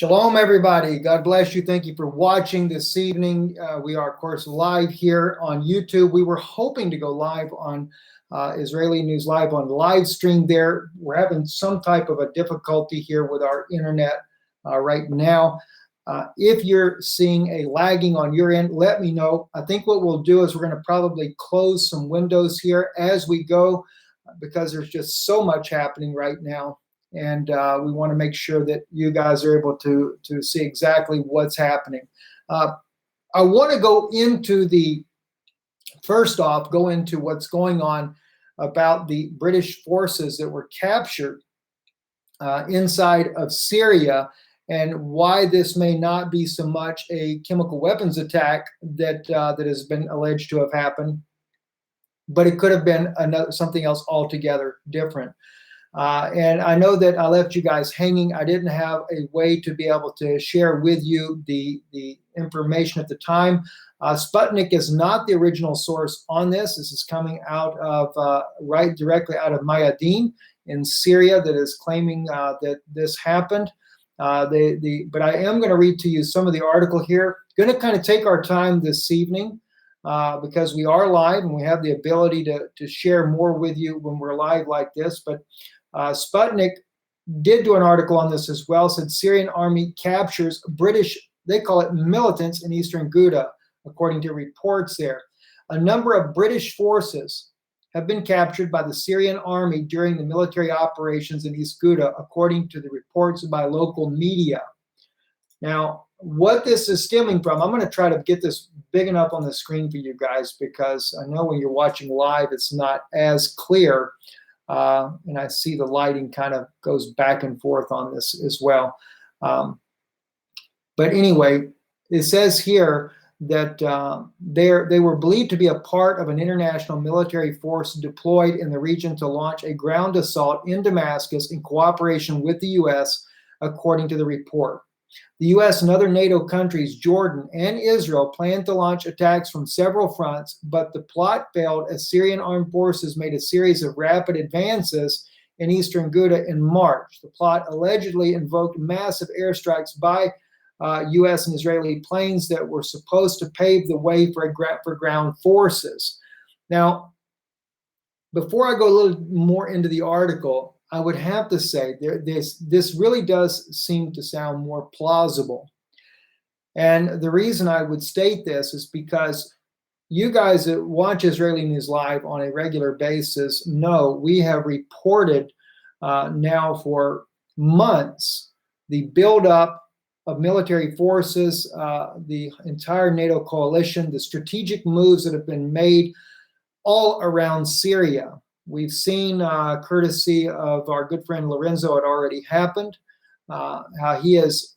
Shalom, everybody. God bless you. Thank you for watching this evening. We are, of course, live here on YouTube. We were hoping to go live on Israeli News Live on live stream there. We're having some type of a difficulty here with our internet right now. If you're seeing a lagging on your end, let me know. I think what we'll do is we're going to probably close some windows here as we go because there's just so much happening right now. And we want to make sure that you guys are able to see exactly what's happening. I want to go into go into what's going on about the British forces that were captured inside of Syria and why this may not be so much a chemical weapons attack that has been alleged to have happened, but it could have been something else altogether different. And I know that I left you guys hanging. I didn't have a way to be able to share with you the information at the time. Sputnik is not the original source on this. This is coming out of directly out of Mayadin in Syria that is claiming that this happened. But I am going to read to you some of the article here. Going to kind of take our time this evening because we are live and we have the ability to share more with you when we're live like this. But Sputnik did do an article on this as well, said Syrian army captures British, they call it militants in eastern Ghouta, according to reports there. A number of British forces have been captured by the Syrian army during the military operations in East Ghouta, according to the reports by local media. Now, what this is stemming from, I'm going to try to get this big enough on the screen for you guys because I know when you're watching live, it's not as clear. And I see the lighting kind of goes back and forth on this as well. But anyway, it says here that they were believed to be a part of an international military force deployed in the region to launch a ground assault in Damascus in cooperation with the U.S., according to the report. The U.S. and other NATO countries, Jordan and Israel, planned to launch attacks from several fronts, but the plot failed as Syrian armed forces made a series of rapid advances in eastern Ghouta in March. The plot allegedly invoked massive airstrikes by U.S. and Israeli planes that were supposed to pave the way for ground forces. Now, before I go a little more into the article, I would have to say this really does seem to sound more plausible. And the reason I would state this is because you guys that watch Israeli News Live on a regular basis know we have reported now for months the buildup of military forces, the entire NATO coalition, the strategic moves that have been made all around Syria. We've seen, courtesy of our good friend Lorenzo, it already happened, how he has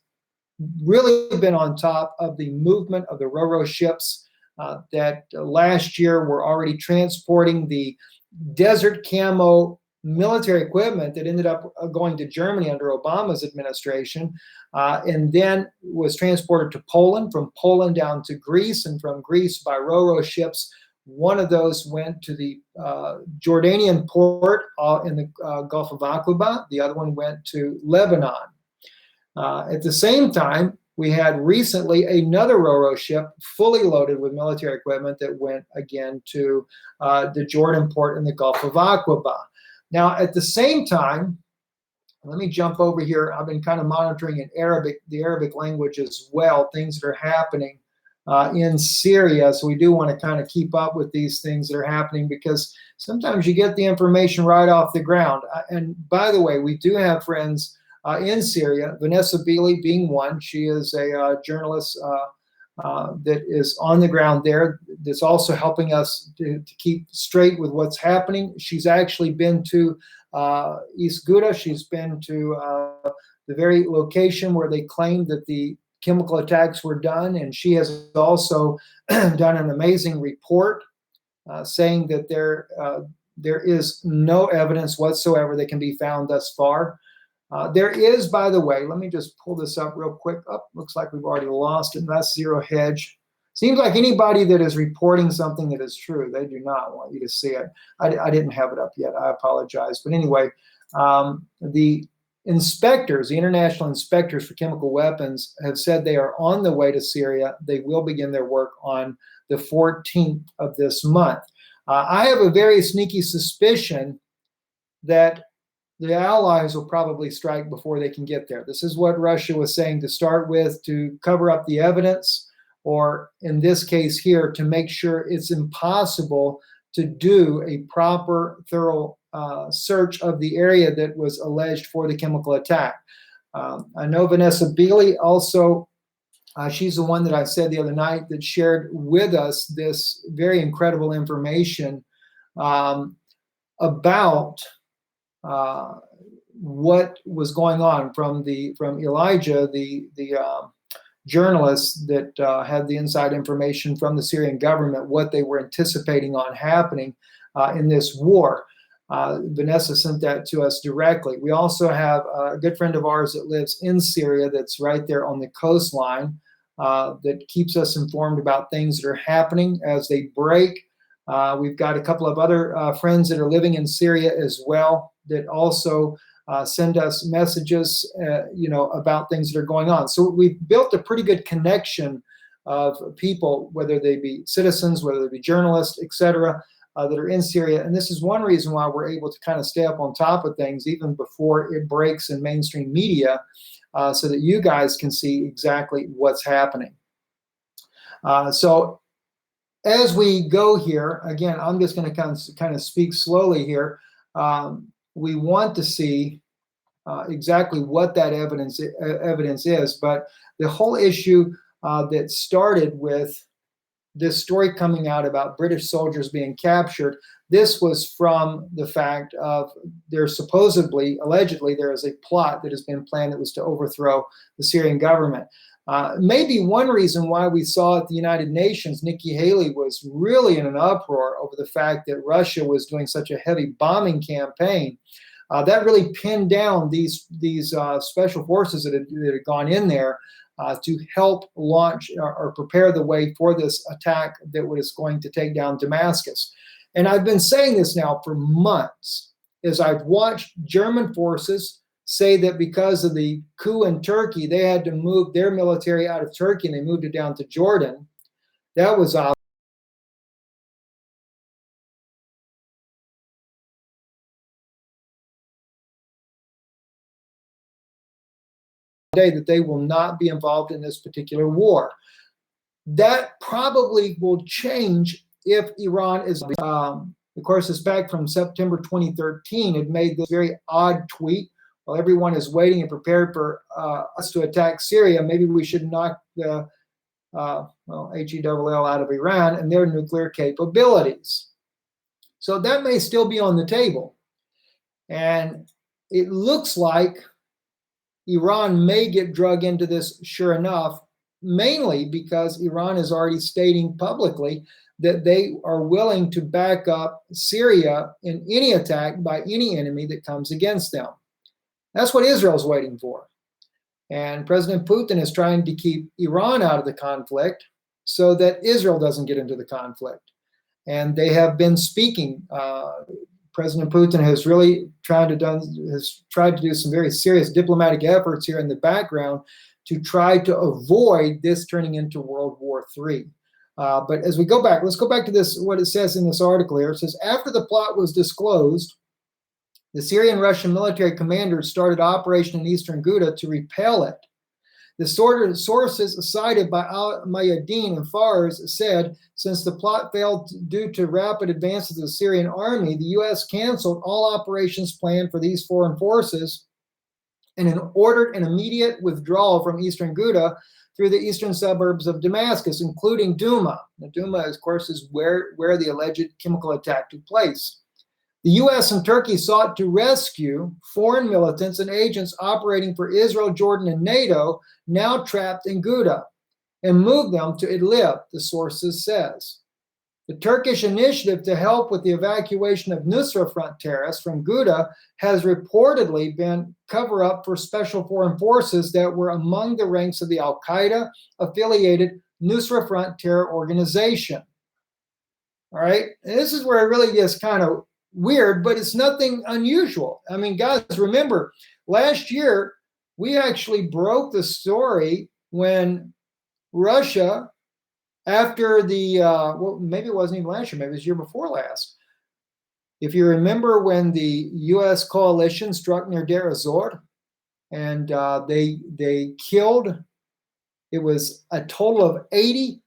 really been on top of the movement of the Ro-Ro ships that last year were already transporting the desert camo military equipment that ended up going to Germany under Obama's administration, and then was transported to Poland, from Poland down to Greece, and from Greece by Ro-Ro ships. One of those went to the Jordanian port in the Gulf of Aqaba. The other one went to Lebanon. At the same time, we had recently another Ro-Ro ship fully loaded with military equipment that went again to the Jordan port in the Gulf of Aqaba. Now, at the same time, let me jump over here. I've been kind of monitoring in Arabic, the Arabic language as well, things that are happening in Syria. So we do want to kind of keep up with these things that are happening because sometimes you get the information right off the ground. And by the way, we do have friends in Syria, Vanessa Beeley being one. She is a journalist that is on the ground there that's also helping us to keep straight with what's happening. She's actually been to East Ghouta. She's been to the very location where they claimed that the chemical attacks were done, and she has also done an amazing report saying that there is no evidence whatsoever that can be found thus far. There is, by the way, let me just pull this up real quick. Looks like we've already lost it. That's Zero Hedge. Seems like anybody that is reporting something that is true, they do not want you to see it. I didn't have it up yet. I apologize. But anyway, the inspectors, the international inspectors for chemical weapons, have said they are on the way to Syria. They will begin their work on the 14th of this month. I have a very sneaky suspicion that the Allies will probably strike before they can get there. This is what Russia was saying to start with, to cover up the evidence, or in this case here, to make sure it's impossible to do a proper, thorough search of the area that was alleged for the chemical attack. I know Vanessa Beeley also, she's the one that I said the other night that shared with us this very incredible information about what was going on from Elijah, the journalist that had the inside information from the Syrian government, what they were anticipating on happening in this war. Vanessa sent that to us directly. We also have a good friend of ours that lives in Syria that's right there on the coastline that keeps us informed about things that are happening as they break. We've got a couple of other friends that are living in Syria as well that also send us messages, about things that are going on. So we've built a pretty good connection of people, whether they be citizens, whether they be journalists, etc., that are in Syria. And this is one reason why we're able to kind of stay up on top of things even before it breaks in mainstream media, so that you guys can see exactly what's happening. So as we go here, again, I'm just going to kind of speak slowly here. We want to see exactly what that evidence is, but the whole issue that started with this story coming out about British soldiers being captured, this was from the fact of there's allegedly, there is a plot that has been planned that was to overthrow the Syrian government. Maybe one reason why we saw at the United Nations, Nikki Haley was really in an uproar over the fact that Russia was doing such a heavy bombing campaign. That really pinned down these special forces that had gone in there to help launch or prepare the way for this attack that was going to take down Damascus. And I've been saying this now for months, as I've watched German forces say that because of the coup in Turkey, they had to move their military out of Turkey and they moved it down to Jordan. That was that they will not be involved in this particular war. That probably will change if Iran is, of course, it's back from September 2013, had made this very odd tweet. While everyone is waiting and prepared for us to attack Syria, maybe we should knock the HELL out of Iran and their nuclear capabilities. So that may still be on the table. And it looks like Iran may get drug into this, sure enough, mainly because Iran is already stating publicly that they are willing to back up Syria in any attack by any enemy that comes against them. That's what Israel's waiting for. And President Putin is trying to keep Iran out of the conflict so that Israel doesn't get into the conflict. And they have been speaking. President Putin has really tried to do some very serious diplomatic efforts here in the background to try to avoid this turning into World War III. But as we go back, let's go back to this, what it says in this article here. It says, after the plot was disclosed, the Syrian Russian military commanders started operation in eastern Ghouta to repel it. The sources cited by Al-Mayadeen and Fars said, since the plot failed due to rapid advances of the Syrian army, the U.S. canceled all operations planned for these foreign forces and ordered an immediate withdrawal from eastern Ghouta through the eastern suburbs of Damascus, including Douma. Now, Douma, of course, is where the alleged chemical attack took place. The U.S. and Turkey sought to rescue foreign militants and agents operating for Israel, Jordan, and NATO, now trapped in Ghouta, and move them to Idlib, the sources says. The Turkish initiative to help with the evacuation of Nusra Front terrorists from Ghouta has reportedly been cover-up for special foreign forces that were among the ranks of the Al-Qaeda-affiliated Nusra Front terror organization. All right, and this is where it really gets kind of weird, but it's nothing unusual. I mean, guys, remember, last year, we actually broke the story when Russia, after the, well, maybe it wasn't even last year, maybe it was the year before last. If you remember when the U.S. coalition struck near Deir ez-Zor, and they killed, it was a total of 80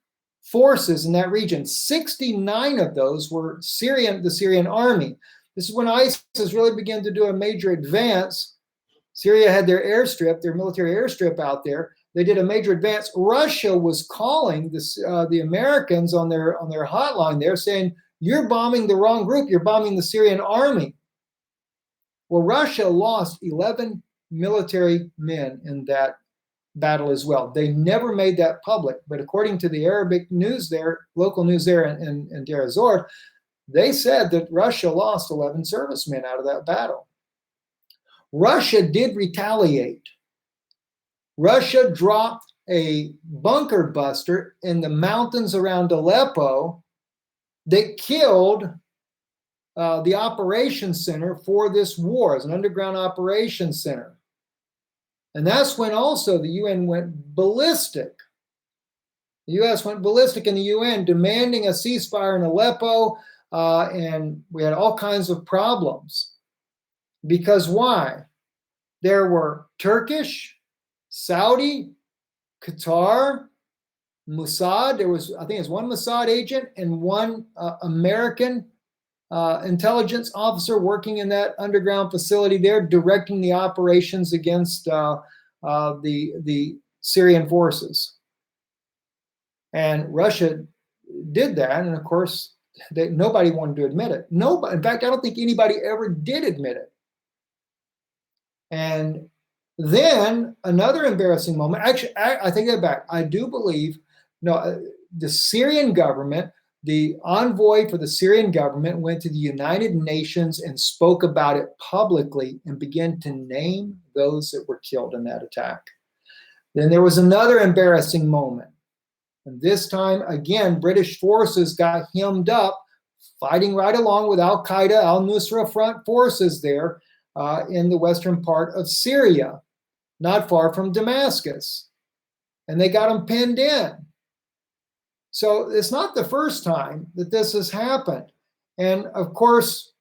forces in that region. 69 of those were Syrian, the Syrian army. This is when ISIS really began to do a major advance. Syria had their airstrip, their military airstrip out there. They did a major advance. Russia was calling the Americans on their hotline there, saying, "You're bombing the wrong group. You're bombing the Syrian army." Well, Russia lost 11 military men in that battle as well. They never made that public, but according to the Arabic news there, local news there in Deir ez-Zor, they said that Russia lost 11 servicemen out of that battle. Russia did retaliate. Russia dropped a bunker buster in the mountains around Aleppo that killed the operations center for this war, as an underground operations center. And that's when also the UN went ballistic. The US went ballistic in the UN, demanding a ceasefire in Aleppo, and we had all kinds of problems. Because why? There were Turkish, Saudi, Qatar, Mossad. There was, I think it's one Mossad agent and one American intelligence officer working in that underground facility there, directing the operations against the Syrian forces. And Russia did that, and of course, nobody wanted to admit it. Nobody, in fact, I don't think anybody ever did admit it. And then another embarrassing moment. Actually, I take that back. I do believe, the Syrian government, the envoy for the Syrian government went to the United Nations and spoke about it publicly and began to name those that were killed in that attack. Then there was another embarrassing moment. And this time, again, British forces got hemmed up, fighting right along with al-Qaeda, al-Nusra Front forces there in the western part of Syria, not far from Damascus. And they got them pinned in. So it's not the first time that this has happened. And of course,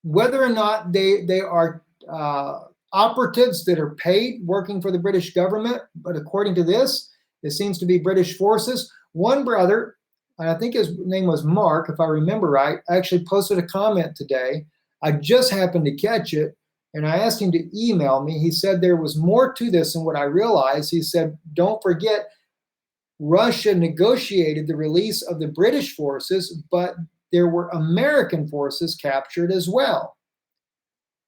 whether or not they are operatives that are paid working for the British government, but according to this, it seems to be British forces. One brother, I think his name was Mark, if I remember right, actually posted a comment today. I just happened to catch it, and I asked him to email me. He said there was more to this than what I realized. He said, don't forget, Russia negotiated the release of the British forces, but there were American forces captured as well.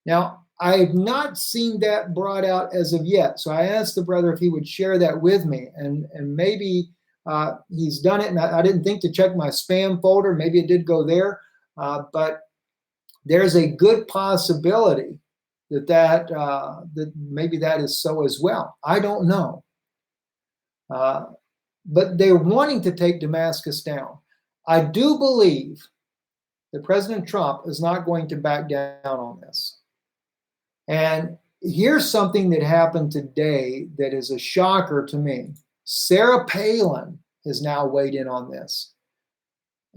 Now, I have not seen that brought out as of yet. So I asked the brother if he would share that with me, and maybe he's done it, and I didn't think to check my spam folder. Maybe it did go there, but there's a good possibility that maybe that is so as well. I don't know. But they're wanting to take Damascus down. I do believe that President Trump is not going to back down on this. And here's something that happened today that is a shocker to me. Sarah Palin has now weighed in on this.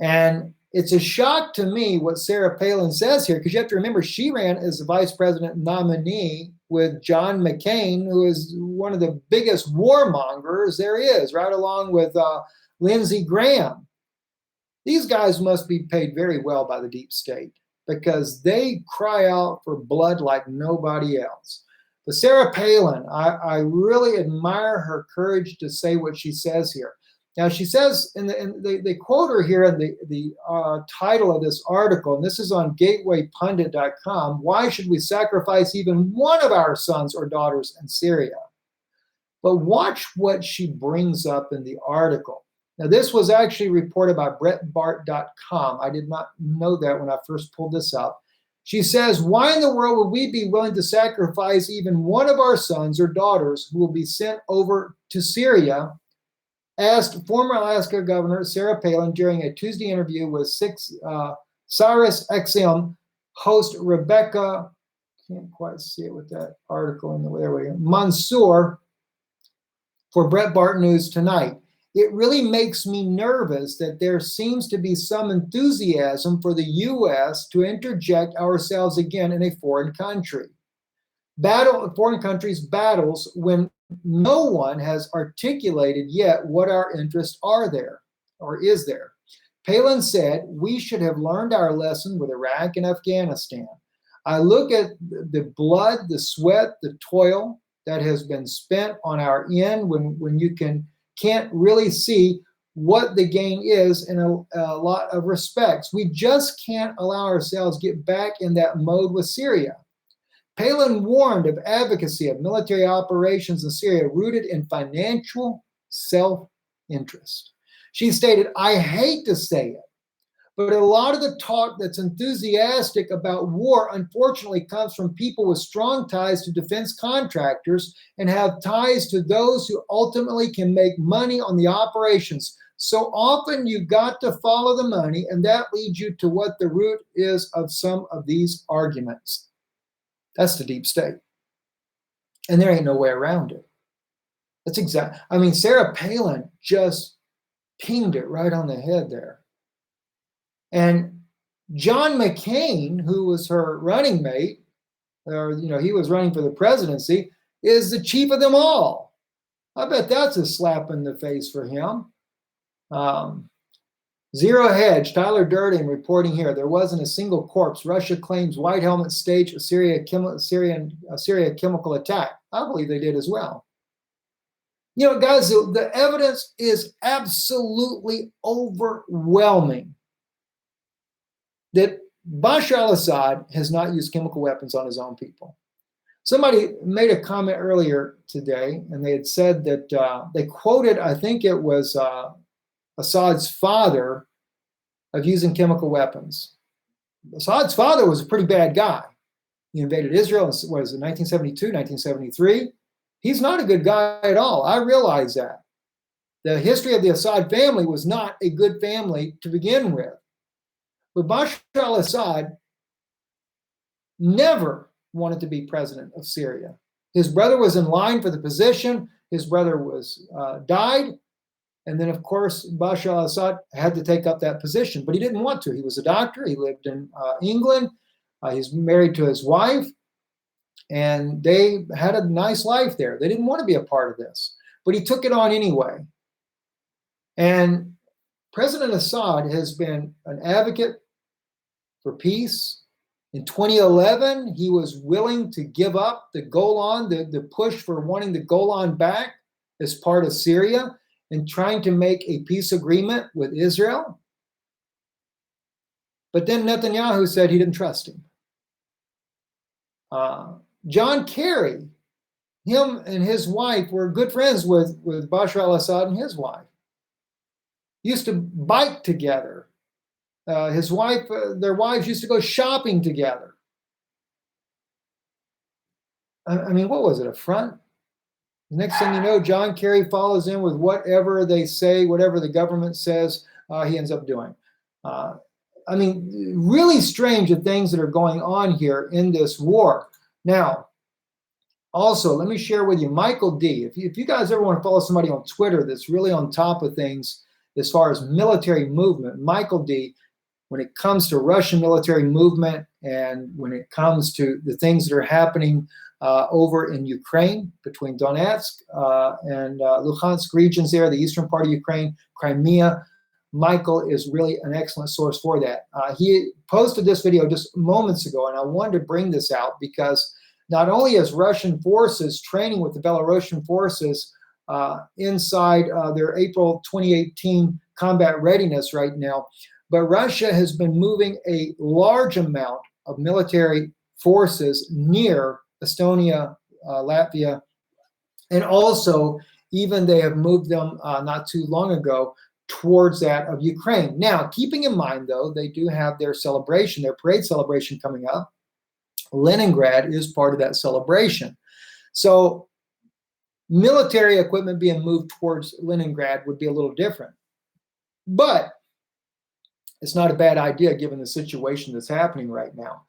And it's a shock to me what Sarah Palin says here, because you have to remember she ran as the vice president nominee with John McCain, who is one of the biggest warmongers there is, right along with Lindsey Graham. These guys must be paid very well by the deep state, because they cry out for blood like nobody else. But Sarah Palin, I really admire her courage to say what she says here. Now, she says, they quote her here in the title of this article, and this is on gatewaypundit.com, why should we sacrifice even one of our sons or daughters in Syria? But watch what she brings up in the article. Now, this was actually reported by breitbart.com. I did not know that when I first pulled this up. She says, why in the world would we be willing to sacrifice even one of our sons or daughters who will be sent over to Syria? Asked former Alaska Governor Sarah Palin during a Tuesday interview with Sirius XM host Rebecca, can't quite see it with that article in the way, there we go, Mansour, for Breitbart News tonight. It really makes me nervous that there seems to be some enthusiasm for the U.S. to interject ourselves again in a foreign country. Foreign countries battles when no one has articulated yet what our interests are there, or is there. Palin said we should have learned our lesson with Iraq and Afghanistan. I look at the blood, the sweat, the toil that has been spent on our end when you can't really see what the gain is in a lot of respects. We just can't allow ourselves get back in that mode with Syria. Palin warned of advocacy of military operations in Syria rooted in financial self-interest. She stated, I hate to say it, but a lot of the talk that's enthusiastic about war, unfortunately, comes from people with strong ties to defense contractors and have ties to those who ultimately can make money on the operations. So often you got to follow the money, and that leads you to what the root is of some of these arguments. That's the deep state. And there ain't no way around it. That's exactly, I mean, Sarah Palin just pinged it right on the head there. And John McCain, who was her running mate, or, he was running for the presidency, is the chief of them all. I bet that's a slap in the face for him. Zero Hedge, Tyler Durden reporting here. There wasn't a single corpse. Russia claims White Helmet staged a Syria chemical attack. I believe they did as well. Guys, the evidence is absolutely overwhelming that Bashar al-Assad has not used chemical weapons on his own people. Somebody made a comment earlier today, and they had said that they quoted, I think it was Assad's father, of using chemical weapons. Assad's father was a pretty bad guy. He invaded Israel in, 1972, 1973. He's not a good guy at all. I realize that. The history of the Assad family was not a good family to begin with. But Bashar al-Assad never wanted to be president of Syria. His brother was in line for the position. His brother died. And then, of course, Bashar al-Assad had to take up that position, but he didn't want to. He was a doctor. He lived in England. He's married to his wife, and they had a nice life there. They didn't want to be a part of this, but he took it on anyway. And President Assad has been an advocate for peace. In 2011, he was willing to give up the Golan, the push for wanting the Golan back as part of Syria, and trying to make a peace agreement with Israel. But then Netanyahu said he didn't trust him. John Kerry, him and his wife were good friends with Bashar al-Assad and his wife. Used to bike together. His wife, their wives used to go shopping together. I mean, what was it, a front? The next thing you know, John Kerry follows in with whatever they say, whatever the government says, he ends up doing. I mean, really strange the things that are going on here in this war. Now, also, let me share with you, Michael D. If you guys ever want to follow somebody on Twitter that's really on top of things as far as military movement, Michael D., when it comes to Russian military movement and when it comes to the things that are happening over in Ukraine, between Donetsk and Luhansk regions there, the eastern part of Ukraine, Crimea, Michael is really an excellent source for that. He posted this video just moments ago, and I wanted to bring this out because not only is Russian forces training with the Belarusian forces inside their April 2018 combat readiness right now, but Russia has been moving a large amount of military forces near Estonia, Latvia, and also even they have moved them not too long ago towards that of Ukraine. Now, keeping in mind, though, they do have their celebration, their parade celebration coming up. Leningrad is part of that celebration. So military equipment being moved towards Leningrad would be a little different. But it's not a bad idea given the situation that's happening right now.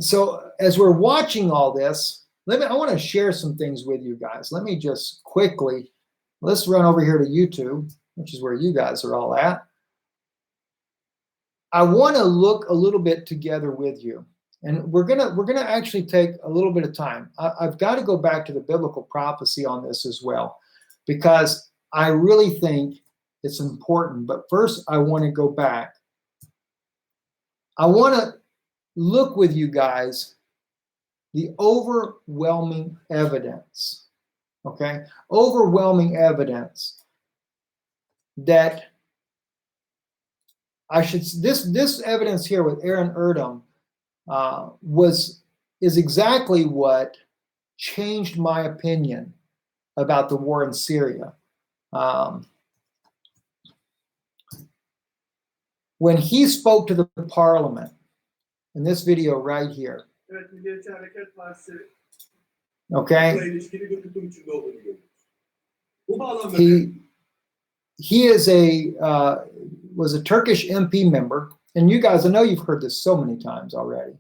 So as we're watching all this, I want to share some things with you guys. Let me just quickly, let's run over here to YouTube, which is where you guys are all at. I want to look a little bit together with you, and we're gonna actually take a little bit of time. I've got to go back to the biblical prophecy on this as well, because I really think it's important. But first, I want to go back. I want to look with you guys the overwhelming evidence. Okay, overwhelming evidence that this evidence here with Aaron Erdem is exactly what changed my opinion about the war in Syria. When he spoke to the parliament in this video right here, okay, he is was a Turkish MP member, and you guys, I know you've heard this so many times already.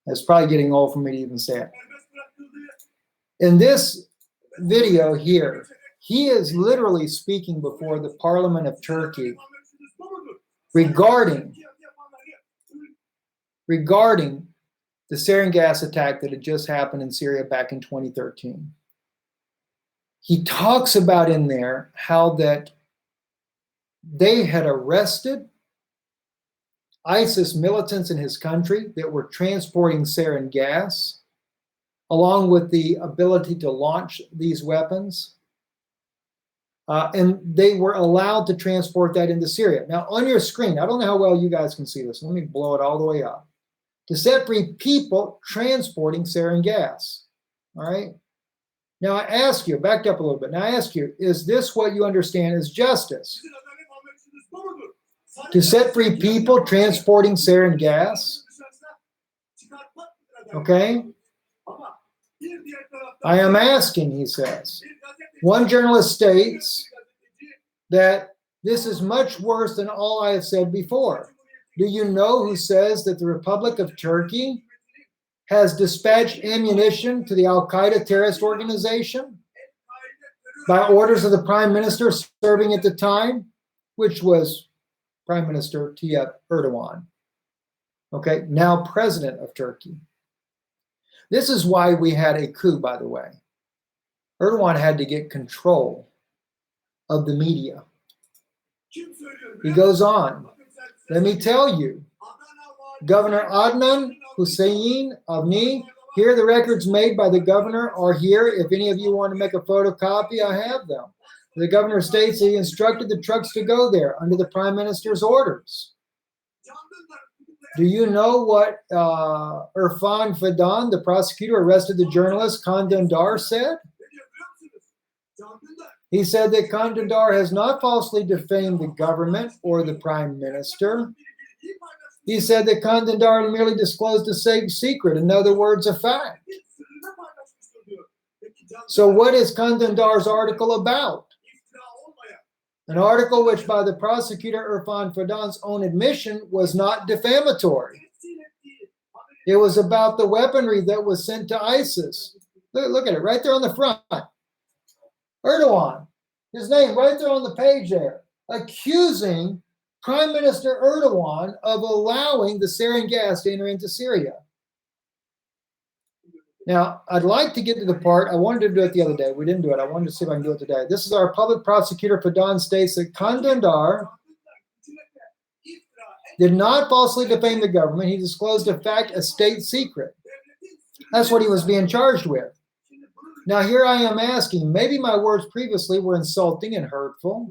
It's probably getting old for me to even say it. In this video here, he is literally speaking before the Parliament of Turkey regarding the sarin gas attack that had just happened in Syria back in 2013. He talks about in there how that they had arrested ISIS militants in his country that were transporting sarin gas, along with the ability to launch these weapons. And they were allowed to transport that into Syria. Now, on your screen, I don't know how well you guys can see this. Let me blow it all the way up. To set free people transporting sarin gas. All right? Now, I ask you, backed up a little bit. Now, I ask you, is this what you understand as justice? To set free people transporting sarin gas? Okay? I am asking, he says. One journalist states that this is much worse than all I have said before. Do you know who says that the Republic of Turkey has dispatched ammunition to the Al-Qaeda terrorist organization by orders of the Prime Minister serving at the time, which was Prime Minister Tayyip Erdogan, okay, now President of Turkey. This is why we had a coup, by the way. Erdogan had to get control of the media. He goes on. Let me tell you, Governor Adnan Hussein Avni, here the records made by the governor are here. If any of you want to make a photocopy, I have them. The governor states he instructed the trucks to go there under the prime minister's orders. Do you know what Irfan Fidan, the prosecutor arrested the journalist Khan Dündar, said? He said that Khan Dündar has not falsely defamed the government or the prime minister. He said that Khan Dündar merely disclosed a safe secret, in other words, a fact. So what is Khan Dündar's article about? An article which, by the prosecutor Irfan Fidan's own admission, was not defamatory. It was about the weaponry that was sent to ISIS. Look at it right there on the front. Erdogan, his name right there on the page there, accusing Prime Minister Erdogan of allowing the sarin gas to enter into Syria. Now, I'd like to get to the part, I wanted to do it the other day. We didn't do it. I wanted to see if I can do it today. This is our public prosecutor, Fidan, states that Khan Dündar did not falsely defame the government. He disclosed a fact, a state secret. That's what he was being charged with. Now, here I am asking, maybe my words previously were insulting and hurtful.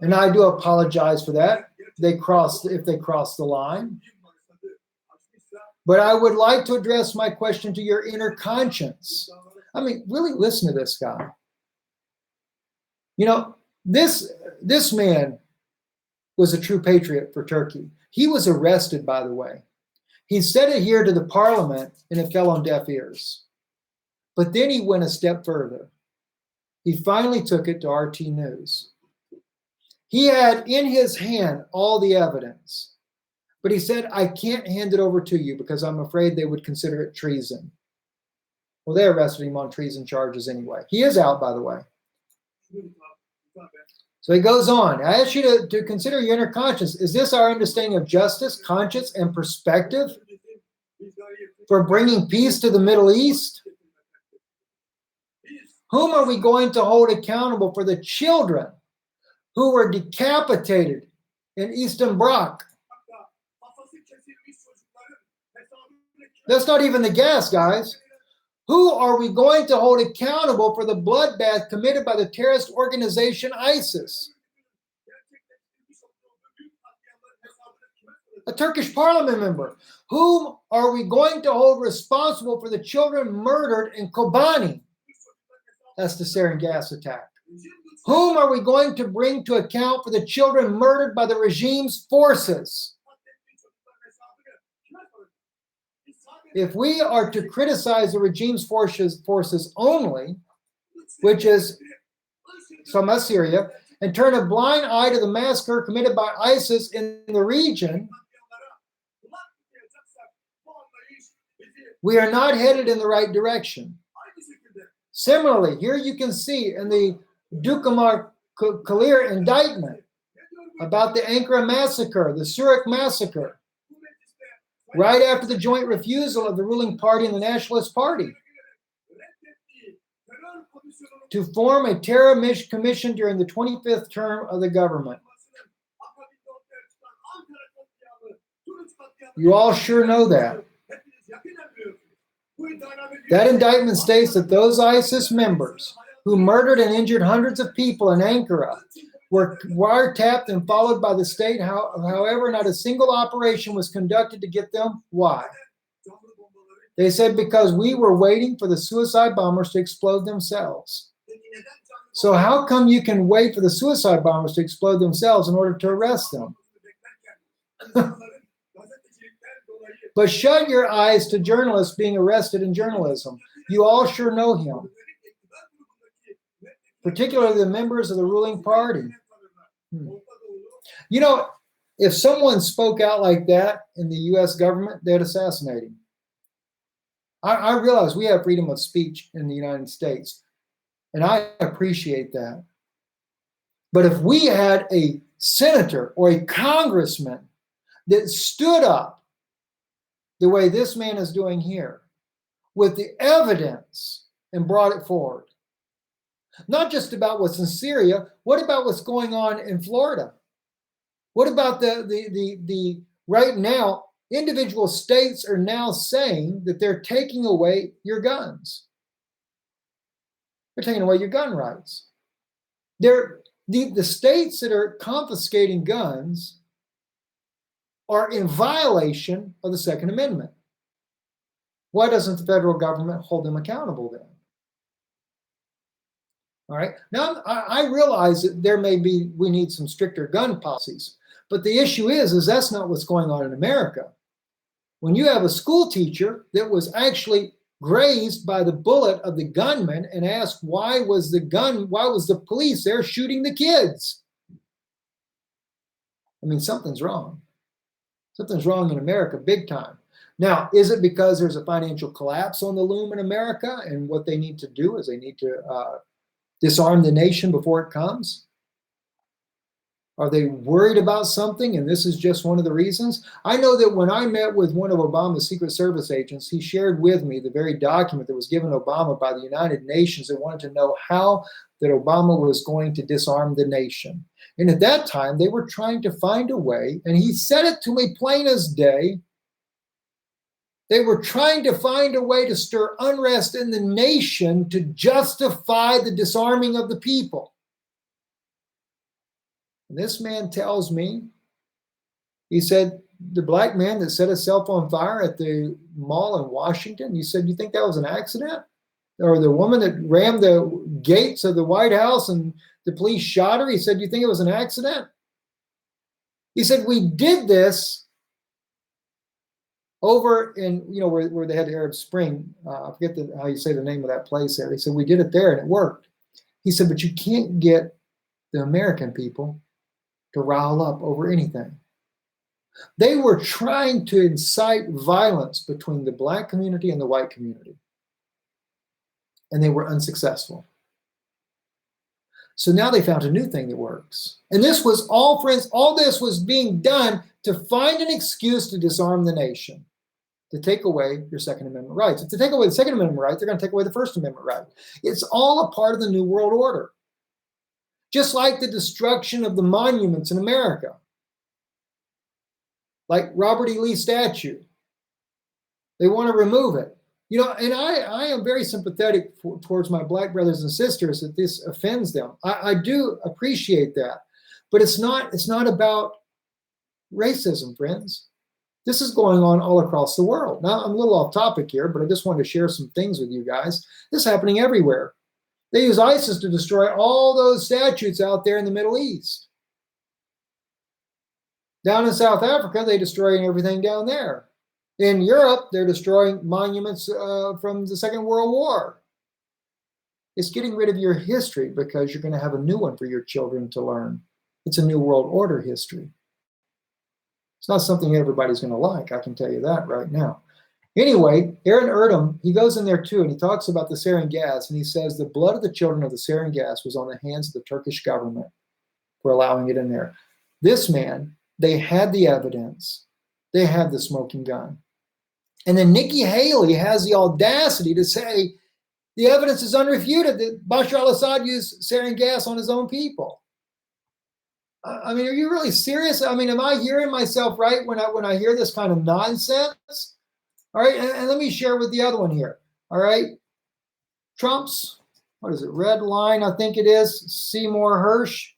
And I do apologize for that. If they crossed the line. But I would like to address my question to your inner conscience. I mean, really listen to this guy. You know, this man was a true patriot for Turkey. He was arrested, by the way. He said it here to the parliament, and it fell on deaf ears. But then he went a step further. He finally took it to RT News. He had in his hand all the evidence. But he said, I can't hand it over to you because I'm afraid they would consider it treason. Well, they arrested him on treason charges anyway. He is out, by the way. So he goes on. I ask you to consider your inner conscience. Is this our understanding of justice, conscience, and perspective for bringing peace to the Middle East? Whom are we going to hold accountable for the children who were decapitated in Eastern Bloc? That's not even the gas, guys. Who are we going to hold accountable for the bloodbath committed by the terrorist organization ISIS? A Turkish parliament member. Whom are we going to hold responsible for the children murdered in Kobani? That's the sarin gas attack. Whom are we going to bring to account for the children murdered by the regime's forces? If we are to criticize the regime's forces only, which is Syria, and turn a blind eye to the massacre committed by ISIS in the region, we are not headed in the right direction. Similarly, here you can see in the Dukamar Kalir indictment about the Ankara massacre, the Surik massacre, right after the joint refusal of the ruling party and the Nationalist Party to form a terror commission during the 25th term of the government. You all sure know that. That indictment states that those ISIS members who murdered and injured hundreds of people in Ankara were wiretapped and followed by the state. However, not a single operation was conducted to get them. Why? They said because we were waiting for the suicide bombers to explode themselves. So how come you can wait for the suicide bombers to explode themselves in order to arrest them? But shut your eyes to journalists being arrested in journalism. You all sure know him, particularly the members of the ruling party. You know, if someone spoke out like that in the U.S. government, they'd assassinate him. I realize we have freedom of speech in the United States, and I appreciate that. But if we had a senator or a congressman that stood up the way this man is doing here, with the evidence and brought it forward, not just about what's in Syria, what about what's going on in Florida? What about the right now, individual states are now saying that they're taking away your guns. They're taking away your gun rights. The states that are confiscating guns are in violation of the Second Amendment. Why doesn't the federal government hold them accountable then? All right. Now, I realize that we need some stricter gun policies, but the issue is that's not what's going on in America. When you have a school teacher that was actually grazed by the bullet of the gunman and asked why was the police there shooting the kids? I mean, something's wrong. Something's wrong in America big time. Now, is it because there's a financial collapse on the loom in America and what they need to do is they need to disarm the nation before it comes? Are they worried about something and this is just one of the reasons? I know that when I met with one of Obama's Secret Service agents, he shared with me the very document that was given Obama by the United Nations that wanted to know how that Obama was going to disarm the nation. And at that time, they were trying to find a way, and he said it to me plain as day. They were trying to find a way to stir unrest in the nation to justify the disarming of the people. And this man tells me, he said, the black man that set himself on fire at the mall in Washington, you said, you think that was an accident? Or the woman that rammed the gates of the White House and the police shot her, he said, you think it was an accident? He said, we did this over in, where they had the Arab Spring. I forget how you say the name of that place there. He said, we did it there and it worked. He said, but you can't get the American people to rile up over anything. They were trying to incite violence between the black community and the white community, and they were unsuccessful. So now they found a new thing that works. And this was all, friends, all this was being done to find an excuse to disarm the nation, to take away your Second Amendment rights. If they take away the Second Amendment right, they're going to take away the First Amendment right. It's all a part of the New World Order. Just like the destruction of the monuments in America, like Robert E. Lee statue. They want to remove it. You know, and I am very sympathetic towards my black brothers and sisters that this offends them. I do appreciate that. But it's not about racism, friends. This is going on all across the world. Now, I'm a little off topic here, but I just wanted to share some things with you guys. This is happening everywhere. They use ISIS to destroy all those statues out there in the Middle East. Down in South Africa, they're destroying everything down there. In Europe, they're destroying monuments from the Second World War. It's getting rid of your history because you're going to have a new one for your children to learn. It's a New World Order history. It's not something everybody's going to like, I can tell you that right now. Anyway, Aaron Erdem, he goes in there too, and he talks about the sarin gas, and he says the blood of the children of the sarin gas was on the hands of the Turkish government for allowing it in there. This man, they had the evidence. They had the smoking gun. And then Nikki Haley has the audacity to say the evidence is unrefuted that Bashar al-Assad used sarin gas on his own people. I mean, are you really serious? I mean, am I hearing myself right when I hear this kind of nonsense? All right, and let me share with the other one here. All right, Trump's, what is it, red line, I think it is, Seymour Hersh.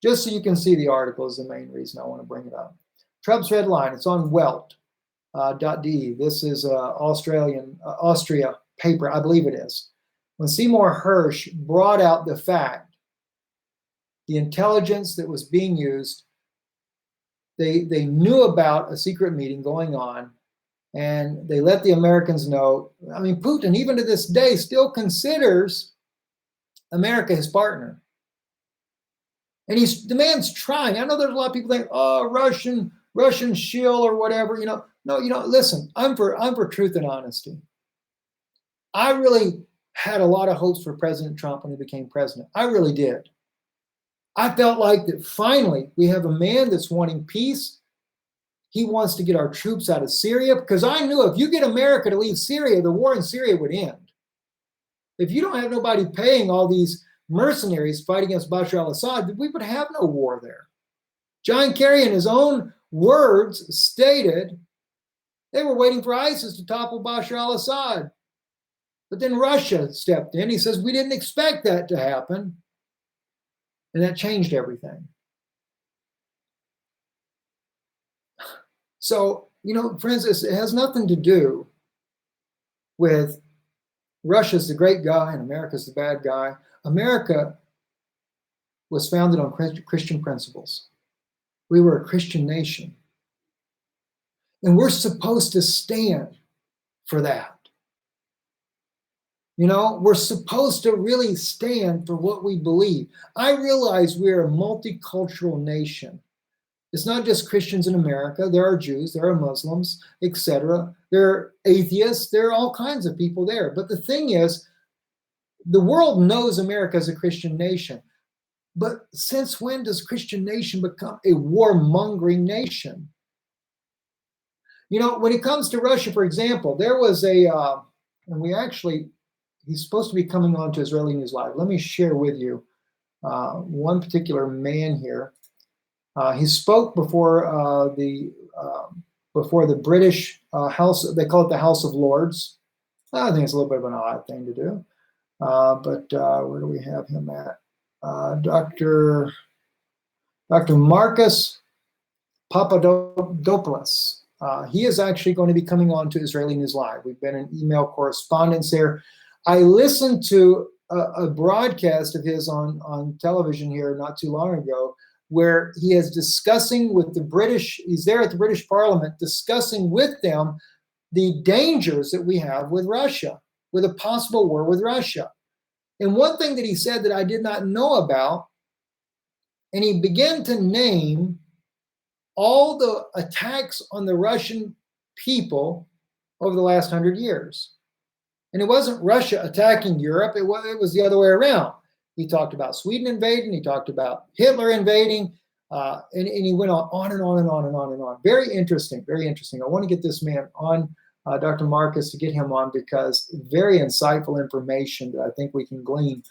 Just so you can see the article is the main reason I want to bring it up. Trump's red line, it's on Welt.de. This is Austria paper, I believe it is. When Seymour Hersh brought out the fact, the intelligence that was being used, they knew about a secret meeting going on, and they let the Americans know. I mean, Putin, even to this day, still considers America his partner. And the man's trying. I know there's a lot of people think, oh, Russian shill or whatever. No, listen, I'm for truth and honesty. I really had a lot of hopes for President Trump when he became president. I really did. I felt like that finally we have a man that's wanting peace. He wants to get our troops out of Syria, because I knew if you get America to leave Syria, the war in Syria would end. If you don't have nobody paying all these mercenaries to fight against Bashar al-Assad, we would have no war there. John Kerry, in his own words, stated they were waiting for ISIS to topple Bashar al-Assad. But then Russia stepped in. He says, we didn't expect that to happen. And that changed everything. So, friends, it has nothing to do with Russia's the great guy and America's the bad guy. America was founded on Christian principles. We were a Christian nation. And we're supposed to stand for that. We're supposed to really stand for what we believe. I realize we're a multicultural nation. It's not just Christians in America. There are Jews, there are Muslims, etc. There are atheists, there are all kinds of people there. But the thing is, the world knows America as a Christian nation. But since when does Christian nation become a warmongering nation? When it comes to Russia, for example, there was he's supposed to be coming on to Israeli News Live. Let me share with you one particular man here. He spoke before the British House. They call it the House of Lords. I think it's a little bit of an odd thing to do. But where do we have him at? Dr. Marcus Papadopoulos. He is actually going to be coming on to Israeli News Live. We've been in email correspondence there. I listened to a broadcast of his on television here not too long ago, where he is discussing with the British, he's there at the British Parliament, discussing with them the dangers that we have with Russia, with a possible war with Russia. And one thing that he said that I did not know about, and he began to name all the attacks on the Russian people over the last 100 years. And it wasn't Russia attacking Europe, it was the other way around. He talked about Sweden invading, he talked about Hitler invading, and he went on and on and on and on and on. Very interesting, very interesting. I want to get this man on, Dr. Marcus, to get him on, because very insightful information that I think we can glean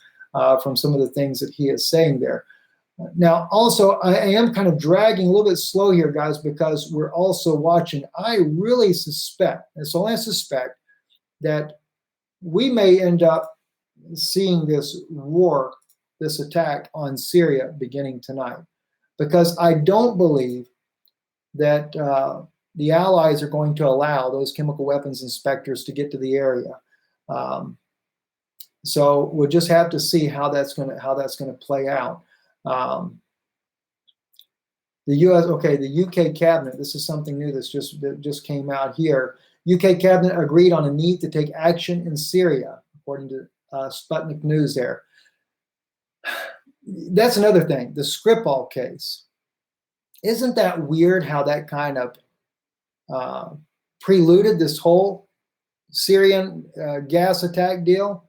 from some of the things that he is saying there. Now, also, I am kind of dragging a little bit slow here, guys, because we're also watching. I really suspect, and so I suspect, that we may end up seeing this war, this attack on Syria beginning tonight, because I don't believe that the Allies are going to allow those chemical weapons inspectors to get to the area. So we'll just have to see how that's going to play out. The UK cabinet. This is something new that just came out here. UK cabinet agreed on a need to take action in Syria, according to Sputnik News. There. That's another thing. The Skripal case. Isn't that weird? How that kind of preluded this whole Syrian gas attack deal?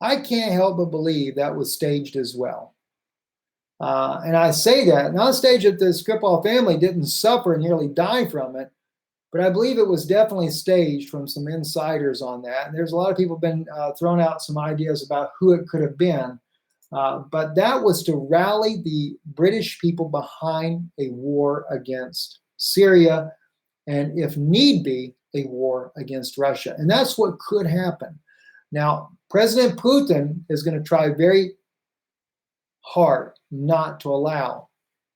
I can't help but believe that was staged as well. And I say that, not staged that the Skripal family didn't suffer and nearly die from it, but I believe it was definitely staged from some insiders on that. And there's a lot of people been thrown out some ideas about who it could have been. But that was to rally the British people behind a war against Syria, and if need be, a war against Russia. And that's what could happen. Now, President Putin is going to try very hard not to allow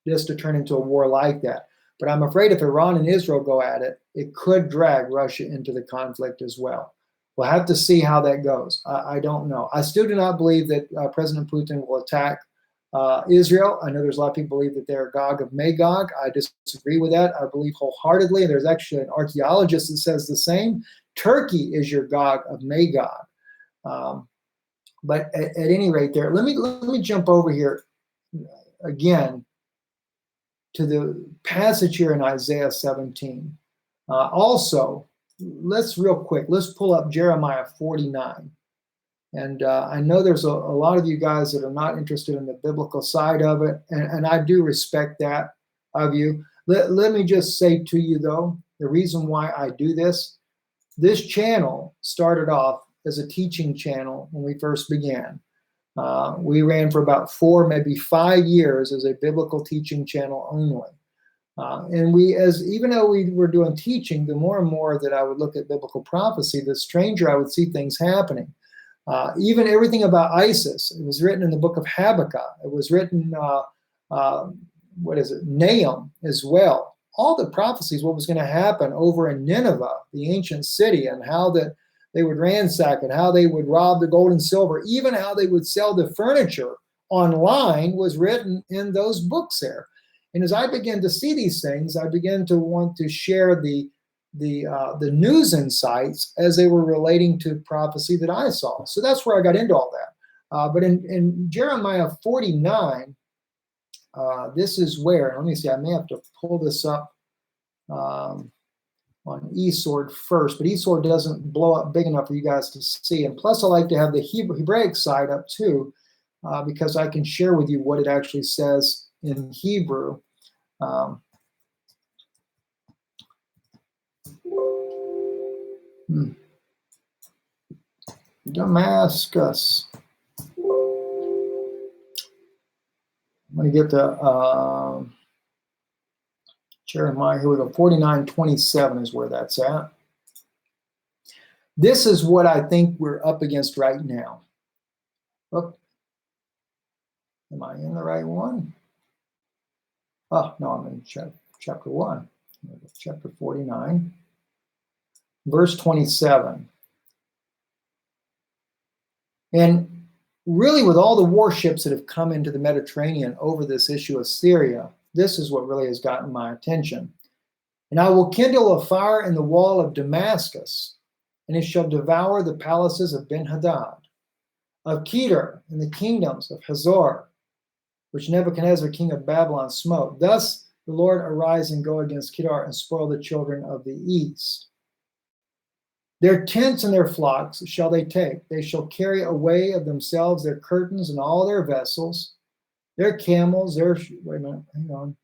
this to turn into a war like that. But I'm afraid if Iran and Israel go at it, it could drag Russia into the conflict as well. We'll have to see how that goes. I don't know. I still do not believe that President Putin will attack Israel. I know there's a lot of people believe that they're Gog of Magog. I disagree with that. I believe wholeheartedly. There's actually an archaeologist that says the same. Turkey is your Gog of Magog. But at any rate, there. Let me jump over here again to the passage here in Isaiah 17. Also, let's pull up Jeremiah 49. And I know there's a lot of you guys that are not interested in the biblical side of it, and I do respect that of you. Let me just say to you, though, the reason why I do this channel started off as a teaching channel when we first began. We ran for about 4, maybe 5 years as a biblical teaching channel only. And even though we were doing teaching, the more and more that I would look at biblical prophecy, the stranger I would see things happening. Even everything about ISIS, it was written in the book of Habakkuk. It was written, Nahum as well. All the prophecies, what was going to happen over in Nineveh, the ancient city, and how that they would ransack it, how they would rob the gold and silver, even how they would sell the furniture online was written in those books there. And as I began to see these things, I began to want to share the news insights as they were relating to prophecy that I saw. So that's where I got into all that. But in Jeremiah 49, this is where, let me see, I may have to pull this up on eSword first, but eSword doesn't blow up big enough for you guys to see. And plus I like to have the Hebraic side up too, because I can share with you what it actually says in Hebrew. Damascus. I'm going to get to Jeremiah. Here we go. 49:27 is where that's at. This is what I think we're up against right now. Oh, am I in the right one? Oh, no, I'm in chapter 1. Chapter 49. Verse 27. And really, with all the warships that have come into the Mediterranean over this issue of Syria, this is what really has gotten my attention. And I will kindle a fire in the wall of Damascus, and it shall devour the palaces of Ben-Hadad, of Kedar, and the kingdoms of Hazor, which Nebuchadnezzar, king of Babylon, smote. Thus the Lord arise and go against Kedar and spoil the children of the east. Their tents and their flocks shall they take. They shall carry away of themselves their curtains and all their vessels, their camels, wait a minute, hang on.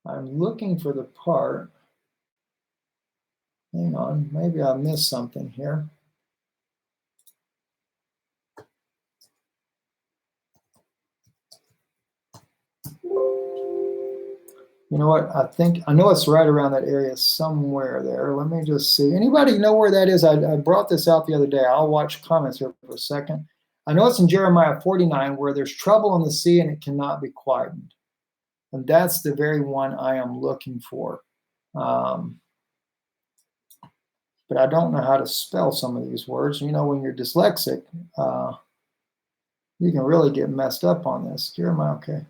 I'm looking for the part. Hang on, maybe I missed something here. You know what? I know it's right around that area somewhere there. Let me just see. Anybody know where that is? I brought this out the other day. I'll watch comments here for a second. I know it's in Jeremiah 49 where there's trouble in the sea and it cannot be quietened. And that's the very one I am looking for. But I don't know how to spell some of these words. You know, when you're dyslexic, you can really get messed up on this. Jeremiah, okay.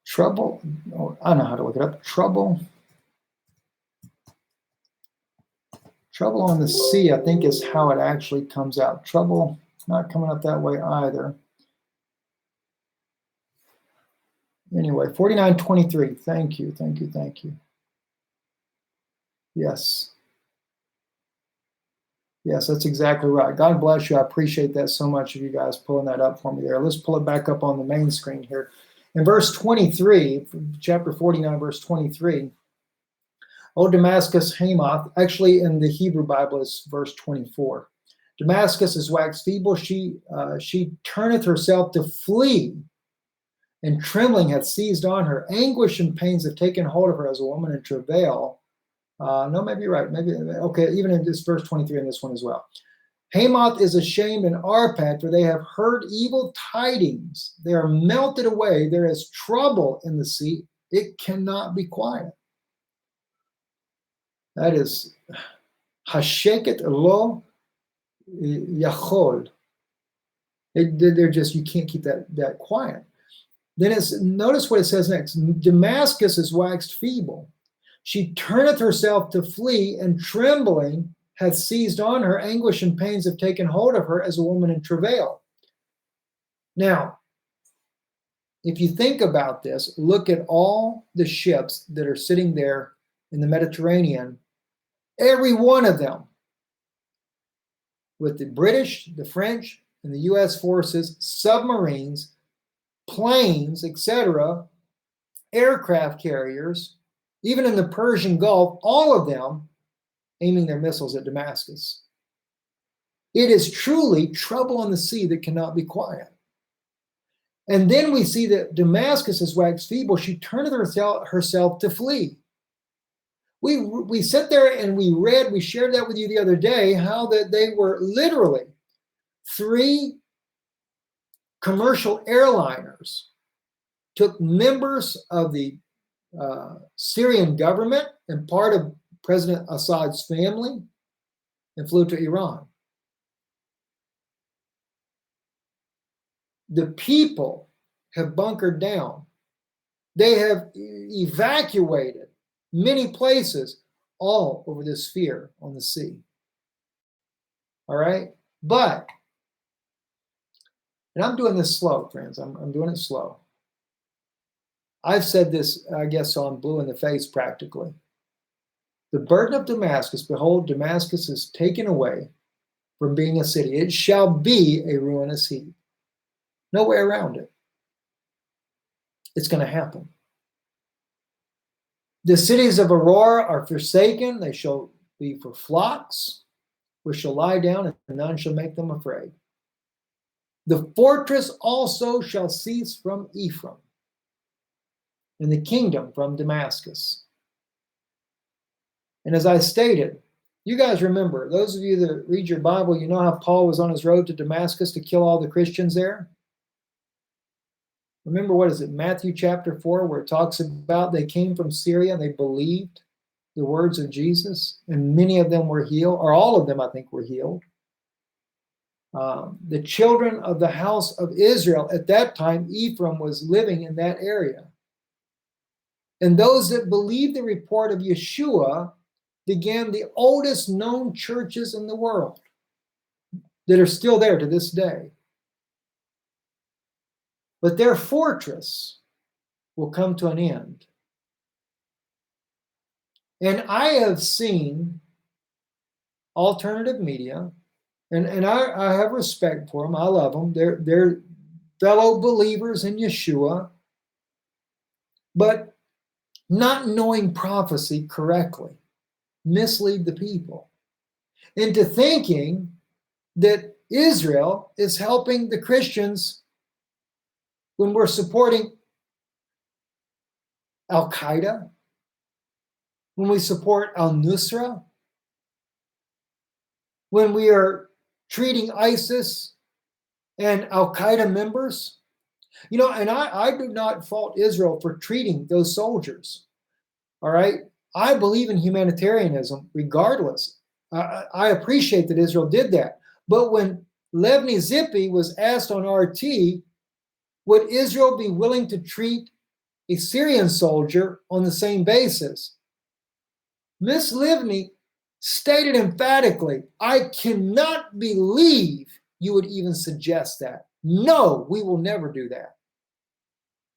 Trouble, I know how to look it up. Trouble on the sea, I think is how it actually comes out. Trouble, not coming up that way either. Anyway, 49:23. Thank you. Yes. Yes, that's exactly right. God bless you. I appreciate that so much of you guys pulling that up for me there. Let's pull it back up on the main screen here. In verse 23, chapter 49, verse 23, O Damascus, Hamath, actually in the Hebrew Bible is verse 24. Damascus is waxed feeble, she turneth herself to flee, and trembling hath seized on her. Anguish and pains have taken hold of her as a woman in travail. No, maybe you're right. Maybe, okay, even in this verse 23 in this one as well. Hamath is ashamed in Arpad, for they have heard evil tidings. They are melted away. There is trouble in the sea. It cannot be quiet. That is Hasheket lo yachol. They're just, you can't keep that quiet. Then notice what it says next. Damascus is waxed feeble. She turneth herself to flee, and trembling hath seized on her. Anguish and pains have taken hold of her as a woman in travail. Now, if you think about this, look at all the ships that are sitting there in the Mediterranean, every one of them, with the British, the French, and the US forces, submarines, planes, etc., aircraft carriers, even in the Persian Gulf, all of them aiming their missiles at Damascus. It is truly trouble on the sea that cannot be quiet. And then we see that Damascus is waxed feeble. She turneth herself to flee. We sat there and we shared that with you the other day, how that they were literally 3 commercial airliners took members of the Syrian government and part of President Assad's family and flew to Iran. The people have bunkered down. They have evacuated many places all over this sphere on the sea. All right? But, and I'm doing this slow, friends. I'm doing it slow. I've said this, I guess, so I'm blue in the face practically. The burden of Damascus, behold, Damascus is taken away from being a city. It shall be a ruinous heap. No way around it. It's going to happen. The cities of Aurora are forsaken. They shall be for flocks, which shall lie down, and none shall make them afraid. The fortress also shall cease from Ephraim, and the kingdom from Damascus. And as I stated, you guys remember, those of you that read your Bible, you know how Paul was on his road to Damascus to kill all the Christians there? Remember, what is it, Matthew chapter 4, where it talks about they came from Syria and they believed the words of Jesus, and many of them were healed, or all of them, I think, were healed. The children of the house of Israel, at that time, Ephraim was living in that area. And those that believed the report of Yeshua, began the oldest known churches in the world that are still there to this day. But their fortress will come to an end. And I have seen alternative media, and I have respect for them. I love them. They're fellow believers in Yeshua, but not knowing prophecy correctly, mislead the people into thinking that Israel is helping the Christians when we're supporting Al-Qaeda, when we support al-Nusra, when we are treating ISIS and Al-Qaeda members. You know, and I do not fault Israel for treating those soldiers, all right? I believe in humanitarianism regardless. I appreciate that Israel did that. But when Levni Zippy was asked on RT, would Israel be willing to treat a Syrian soldier on the same basis? Miss Livni stated emphatically, I cannot believe you would even suggest that. No, we will never do that.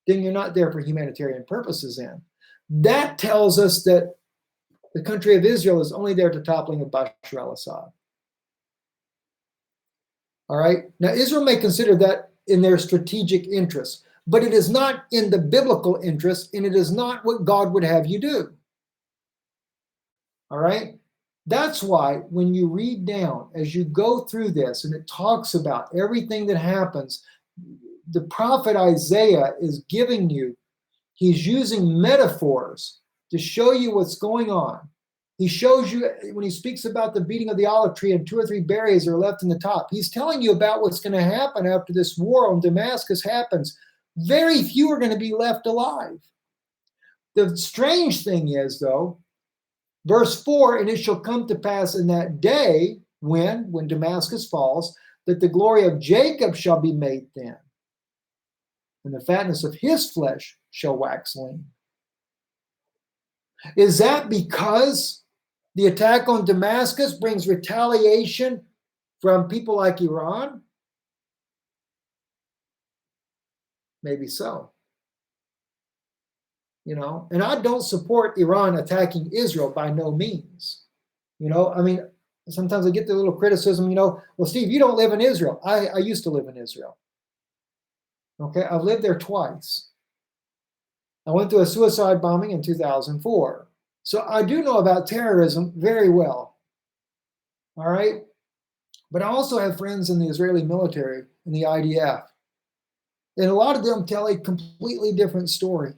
Then you're not there for humanitarian purposes then. That tells us that the country of Israel is only there to toppling of Bashar al-Assad. All right? Now, Israel may consider that in their strategic interest, but it is not in the biblical interest, and it is not what God would have you do. All right? That's why when you read down, as you go through this, and it talks about everything that happens, the prophet Isaiah is giving you, he's using metaphors to show you what's going on. He shows you, when he speaks about the beating of the olive tree and 2 or 3 berries are left in the top, he's telling you about what's going to happen after this war on Damascus happens. Very few are going to be left alive. The strange thing is, though, verse 4, and it shall come to pass in that day when Damascus falls, that the glory of Jacob shall be made thin, and the fatness of his flesh shall wax lean. Is that because the attack on Damascus brings retaliation from people like Iran? Maybe so. You know, and I don't support Iran attacking Israel by no means. You know, I mean, sometimes I get the little criticism, you know, well, Steve, you don't live in Israel. I used to live in Israel. Okay, I've lived there twice. I went through a suicide bombing in 2004. So I do know about terrorism very well. All right? But I also have friends in the Israeli military, in the IDF. And a lot of them tell a completely different story.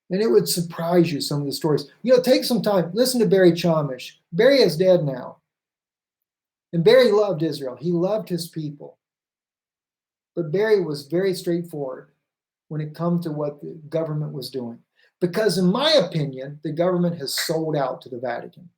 And it would surprise you, some of the stories. You know, take some time. Listen to Barry Chamish. Barry is dead now. And Barry loved Israel. He loved his people. But Barry was very straightforward when it comes to what the government was doing. Because in my opinion, the government has sold out to the Vatican.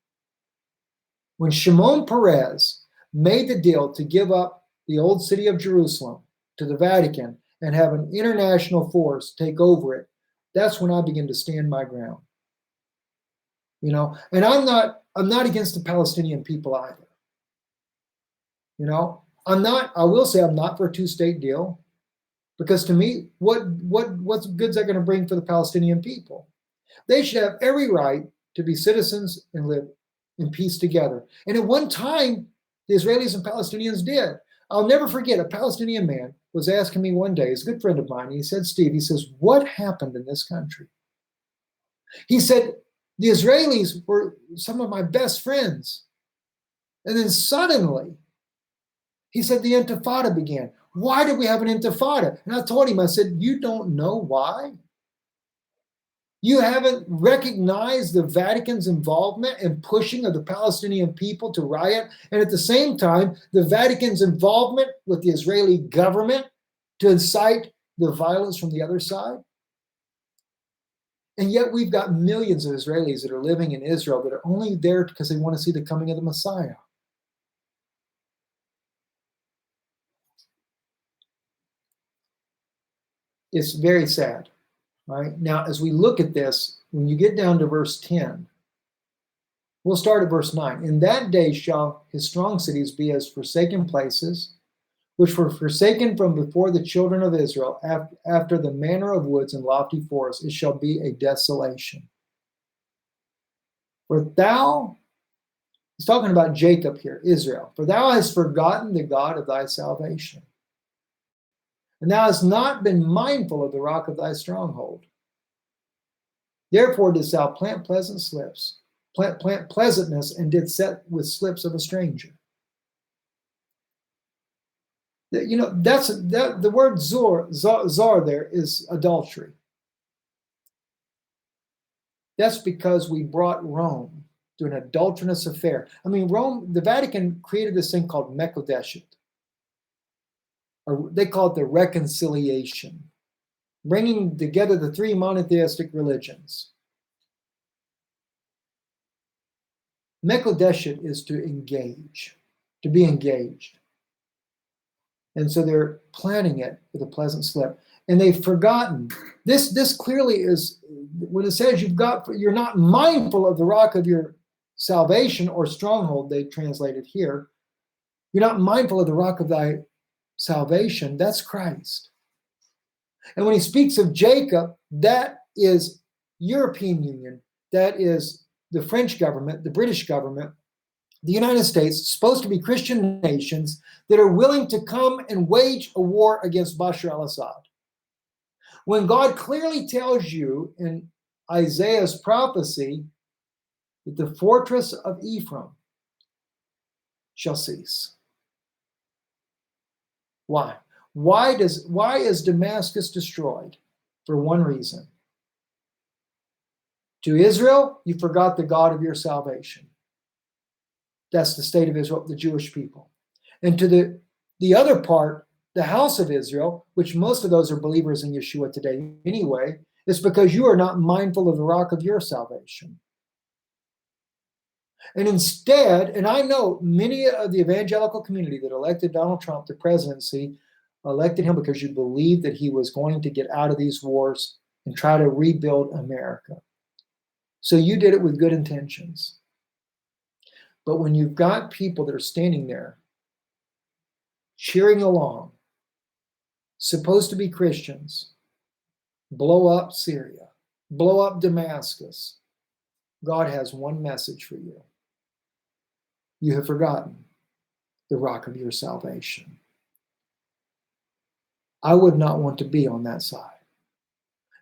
When Shimon Peres made the deal to give up the old city of Jerusalem to the Vatican and have an international force take over it, that's when I begin to stand my ground. You know, and I'm not against the Palestinian people either. You know, I will say I'm not for a 2-state deal. Because to me, what good's that going to bring for the Palestinian people? They should have every right to be citizens and live in peace together. And at one time, the Israelis and Palestinians did. I'll never forget, a Palestinian man was asking me one day, he's a good friend of mine, and he said, Steve, he says, what happened in this country? He said, the Israelis were some of my best friends. And then suddenly, he said, the Intifada began. Why did we have an Intifada? And I told him, I said, you don't know why? You haven't recognized the Vatican's involvement in pushing of the Palestinian people to riot, and at the same time, the Vatican's involvement with the Israeli government to incite the violence from the other side? And yet we've got millions of Israelis that are living in Israel that are only there because they want to see the coming of the Messiah. It's very sad. Right? Now, as we look at this, when you get down to verse 10, We'll start at verse 9. In that day shall his strong cities be as forsaken places, which were forsaken from before the children of Israel, after the manner of woods and lofty forests. It shall be a desolation. For thou, he's talking about Jacob here, Israel, for thou hast forgotten the God of thy salvation, and thou hast not been mindful of the rock of thy stronghold. Therefore didst thou plant pleasantness, and did set with slips of a stranger. The word zar there is adultery. That's because we brought Rome to an adulterous affair. I mean, Rome, the Vatican created this thing called Mekodeshet, or they call it the reconciliation, bringing together the three monotheistic religions. Mekodeshet is to engage, to be engaged. And so they're planning it with a pleasant slip. And they've forgotten. This clearly is, when it says you're not mindful of the rock of your salvation, or stronghold, they translate it here. You're not mindful of the rock of thy salvation. That's Christ. And when he speaks of Jacob, that is European Union. That is the French government, the British government, the United States, supposed to be Christian nations that are willing to come and wage a war against Bashar al-Assad. When God clearly tells you in Isaiah's prophecy that the fortress of Ephraim shall cease. Why? Why is Damascus destroyed? For one reason. To Israel, you forgot the God of your salvation. That's the state of Israel, the Jewish people. And to the other part, the house of Israel, which most of those are believers in Yeshua today anyway, is because you are not mindful of the rock of your salvation. And instead, and I know many of the evangelical community that elected Donald Trump to presidency elected him because you believed that he was going to get out of these wars and try to rebuild America. So you did it with good intentions. But when you've got people that are standing there cheering along, supposed to be Christians, blow up Syria, blow up Damascus, God has one message for you. You have forgotten the rock of your salvation. I would not want to be on that side.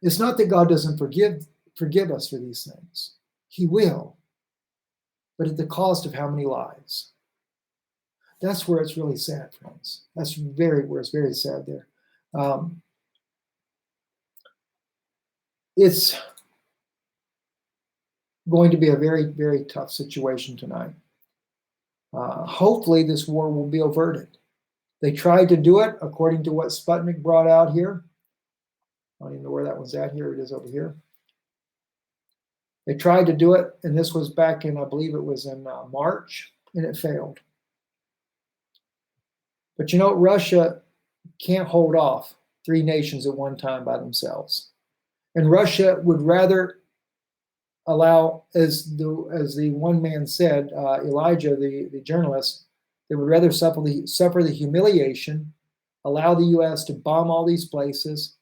It's not that God doesn't forgive us for these things. He will, but at the cost of how many lives? That's where it's really sad, friends. That's where it's very sad there. It's going to be a very, very tough situation tonight. Hopefully this war will be averted. They tried to do it according to what Sputnik brought out here. I don't even know where that one's at. Here it is over here. They tried to do it, and this was back in, I believe it was in March, and it failed. But you know, Russia can't hold off three nations at one time by themselves. And Russia would rather allow, as the one man said, Elijah, the journalist, they would rather suffer the humiliation, allow the U.S. to bomb all these places,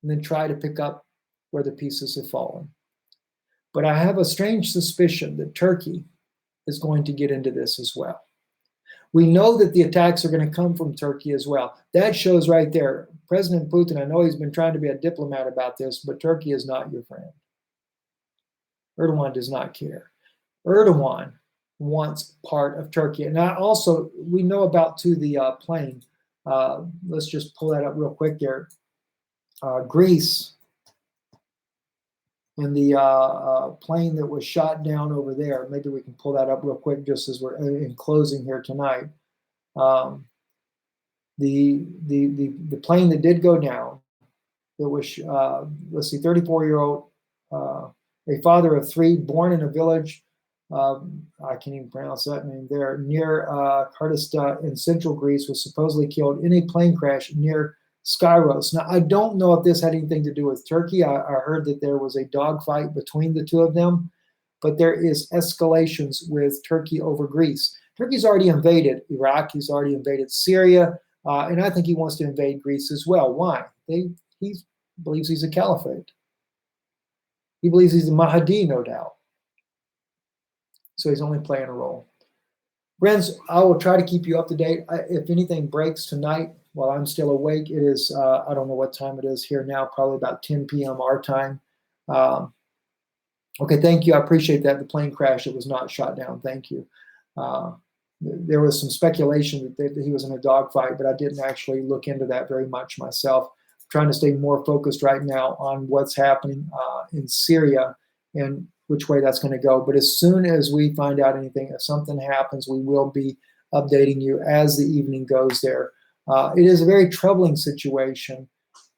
and then try to pick up where the pieces have fallen. But I have a strange suspicion that Turkey is going to get into this as well. We know that the attacks are going to come from Turkey as well. That shows right there. President Putin, I know he's been trying to be a diplomat about this, but Turkey is not your friend. Erdogan does not care. Erdogan wants part of Turkey. And we know about the plane. Let's just pull that up real quick there. Greece and the plane that was shot down over there. Maybe we can pull that up real quick just as we're in closing here tonight. The plane that did go down, it was, 34-year-old, a father of three, born in a village, I can't even pronounce that name there, near Kardista in central Greece, was supposedly killed in a plane crash near Skyros. Now, I don't know if this had anything to do with Turkey. I heard that there was a dogfight between the two of them, but there is escalations with Turkey over Greece. Turkey's already invaded Iraq. He's already invaded Syria. And I think he wants to invade Greece as well. Why? He believes he's a caliphate. He believes he's a Mahdi, no doubt. So he's only playing a role. Friends, I will try to keep you up to date. If anything breaks tonight while I'm still awake, it is, I don't know what time it is here now, probably about 10 p.m. our time. Okay, thank you. I appreciate that. The plane crashed. It was not shot down. Thank you. There was some speculation that he was in a dogfight, but I didn't actually look into that very much myself. I'm trying to stay more focused right now on what's happening in Syria and which way that's going to go. But as soon as we find out anything, if something happens, we will be updating you as the evening goes there. It is a very troubling situation,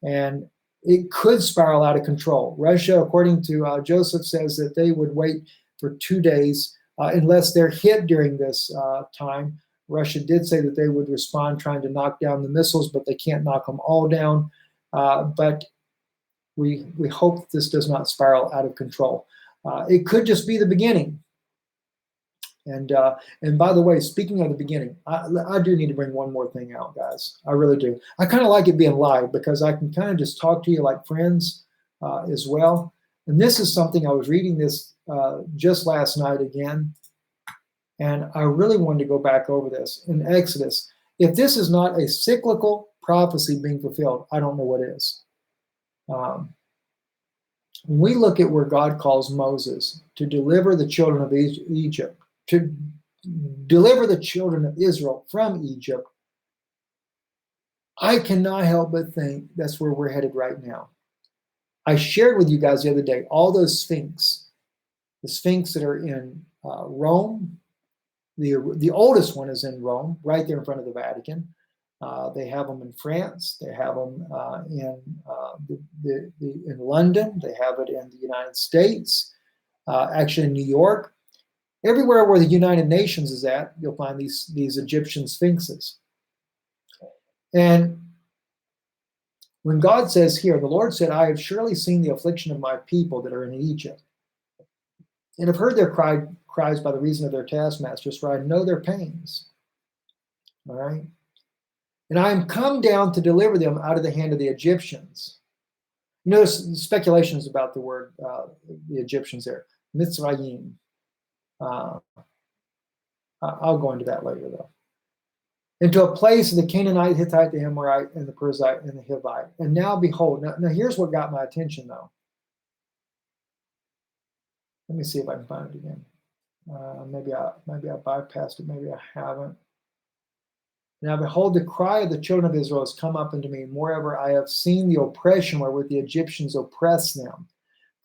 and it could spiral out of control. Russia, according to Joseph, says that they would wait for 2 days unless they're hit during this time. Russia did say that they would respond trying to knock down the missiles, but they can't knock them all down. But we hope this does not spiral out of control. It could just be the beginning. And by the way, speaking of the beginning, I do need to bring one more thing out, guys. I really do. I kind of like it being live because I can kind of just talk to you like friends as well. And this is something I was reading this just last night again, and I really wanted to go back over this in Exodus. If this is not a cyclical prophecy being fulfilled, I don't know what is. When we look at where God calls Moses to deliver the children of Egypt, to deliver the children of Israel from Egypt, I cannot help but think that's where we're headed right now. I shared with you guys the other day all those Sphinx, the Sphinx that are in Rome. The oldest one is in Rome, right there in front of the Vatican. They have them in France. They have them in London. They have it in the United States, actually in New York. Everywhere where the United Nations is at, you'll find these Egyptian sphinxes. And when God says here, the Lord said, I have surely seen the affliction of my people that are in Egypt, and have heard their cries by the reason of their taskmasters, for I know their pains. All right? And I am come down to deliver them out of the hand of the Egyptians. You notice speculations about the word, the Egyptians there, Mitzrayim. I'll go into that later, though. Into a place of the Canaanite, Hittite, the Amorite, and the Perizzite, and the Hivite. And now behold, now here's what got my attention, though. Let me see if I can find it again. Maybe I bypassed it, maybe I haven't. Now behold, the cry of the children of Israel has come up unto me. Moreover, I have seen the oppression wherewith the Egyptians oppress them.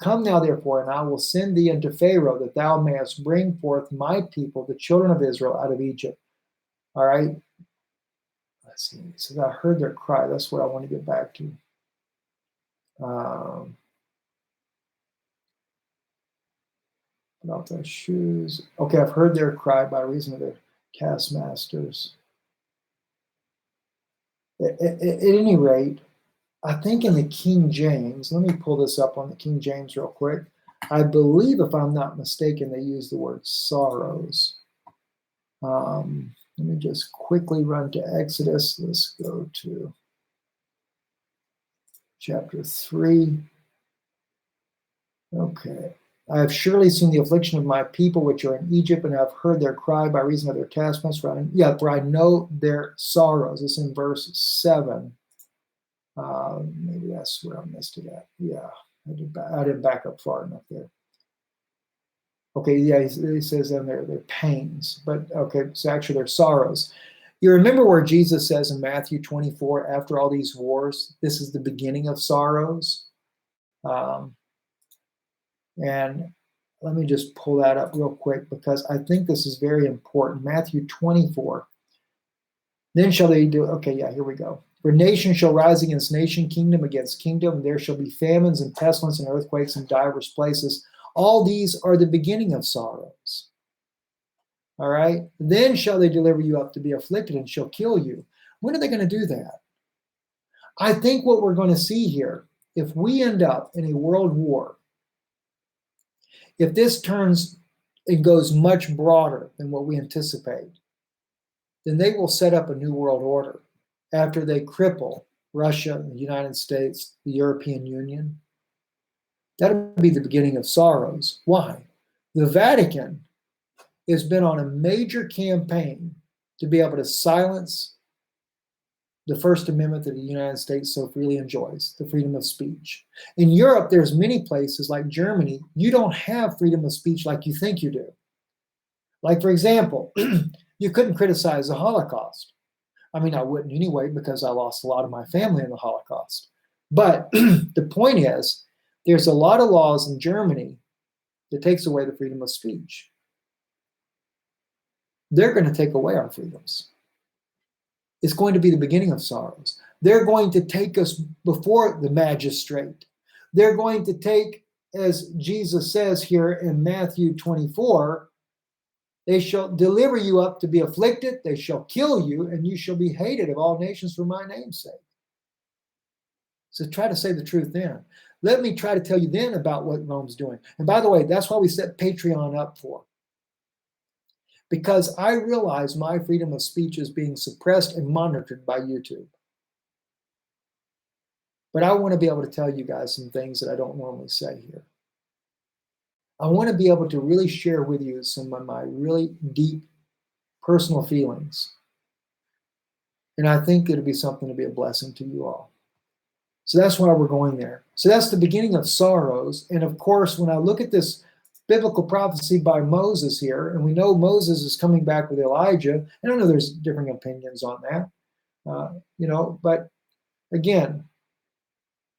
Come now, therefore, and I will send thee unto Pharaoh, that thou mayest bring forth my people, the children of Israel, out of Egypt. All right. Let's see. It says, I heard their cry. That's what I want to get back to. About their shoes. Okay, I've heard their cry by reason of their taskmasters. At any rate, I think in the King James, let me pull this up on the King James real quick. I believe, if I'm not mistaken, they use the word sorrows. Let me just quickly run to Exodus. Let's go to chapter 3. Okay. I have surely seen the affliction of my people which are in Egypt, and have heard their cry by reason of their taskmasters. For I know their sorrows. It's in verse 7. Maybe that's where I missed it at. Yeah, I didn't back up far enough there. Okay, yeah, he says then their pains, but okay, so actually their sorrows. You remember where Jesus says in Matthew 24, after all these wars, this is the beginning of sorrows. And let me just pull that up real quick because I think this is very important. Matthew 24. Then shall they do, okay, yeah, here we go. For nation shall rise against nation, kingdom against kingdom. There shall be famines and pestilence and earthquakes in divers places. All these are the beginning of sorrows. All right? Then shall they deliver you up to be afflicted and shall kill you. When are they going to do that? I think what we're going to see here, if we end up in a world war, If this turns and goes much broader than what we anticipate, then they will set up a new world order after they cripple Russia, the United States, the European Union. That'll be the beginning of sorrows. Why? The Vatican has been on a major campaign to be able to silence the First Amendment that the United States so freely enjoys, the freedom of speech. In Europe, there's many places like Germany, you don't have freedom of speech like you think you do. Like, for example, you couldn't criticize the Holocaust. I mean, I wouldn't anyway because I lost a lot of my family in the Holocaust. But the point is, there's a lot of laws in Germany that takes away the freedom of speech. They're going to take away our freedoms. It's going to be the beginning of sorrows. They're going to take us before the magistrate. They're going to take, as Jesus says here in Matthew 24, they shall deliver you up to be afflicted, they shall kill you, and you shall be hated of all nations for my name's sake. So try to say the truth then. Let me try to tell you then about what Rome's doing. And by the way, that's why we set Patreon up for. Because I realize my freedom of speech is being suppressed and monitored by YouTube. But I want to be able to tell you guys some things that I don't normally say here. I want to be able to really share with you some of my really deep personal feelings. And I think it'll be something to be a blessing to you all. So that's why we're going there. So that's the beginning of sorrows. And of course, when I look at this biblical prophecy by Moses here, and we know Moses is coming back with Elijah, and I know there's differing opinions on that, but again,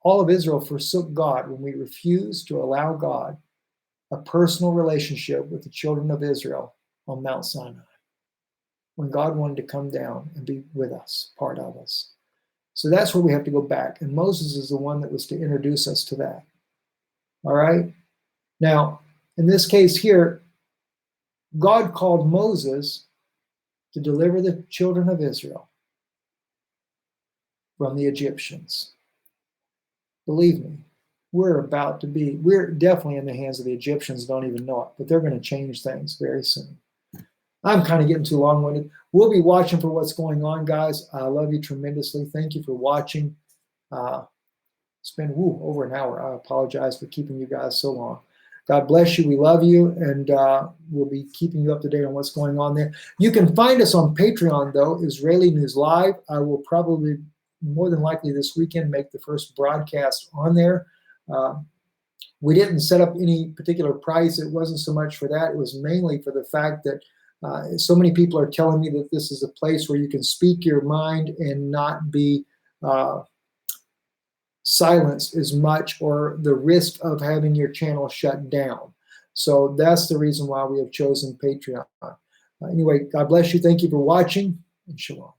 all of Israel forsook God when we refused to allow God a personal relationship with the children of Israel on Mount Sinai, when God wanted to come down and be with us, part of us. So that's where we have to go back, and Moses is the one that was to introduce us to that. All right? Now, in this case here, God called Moses to deliver the children of Israel from the Egyptians. Believe me, we're definitely in the hands of the Egyptians, don't even know it, but they're going to change things very soon. I'm kind of getting too long-winded. We'll be watching for what's going on, guys. I love you tremendously. Thank you for watching. It's been over an hour. I apologize for keeping you guys so long. God bless you. We love you, and we'll be keeping you up to date on what's going on there. You can find us on Patreon, though, Israeli News Live. I will probably, more than likely this weekend, make the first broadcast on there. We didn't set up any particular price. It wasn't so much for that. It was mainly for the fact that so many people are telling me that this is a place where you can speak your mind and not be silenced as much, or the risk of having your channel shut down. So that's the reason why we have chosen Patreon. Anyway, God bless you. Thank you for watching, and shalom.